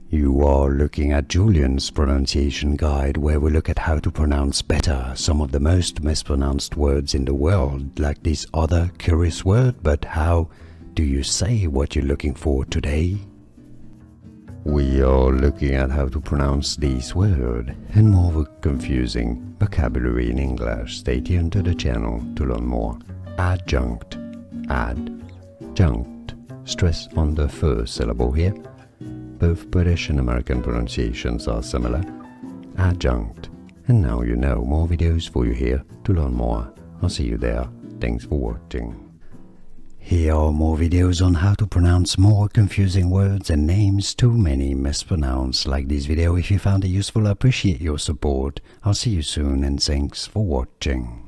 You are looking at Julian's pronunciation guide, where we look at how to pronounce better some of the most mispronounced words in the world, like this other curious word. But how do you say what you're looking for today? We are looking at how to pronounce this word and more confusing vocabulary in English. Stay tuned to the channel to learn more. Adjunct. Adjunct. Stress on the first syllable here. Both British and American pronunciations are similar. Adjunct. And now you know. More videos for you here to learn more. I'll see you there. Thanks for watching. Here are more videos on how to pronounce more confusing words and names too many mispronounced. Like this video if you found it useful. I appreciate your support. I'll see you soon and thanks for watching.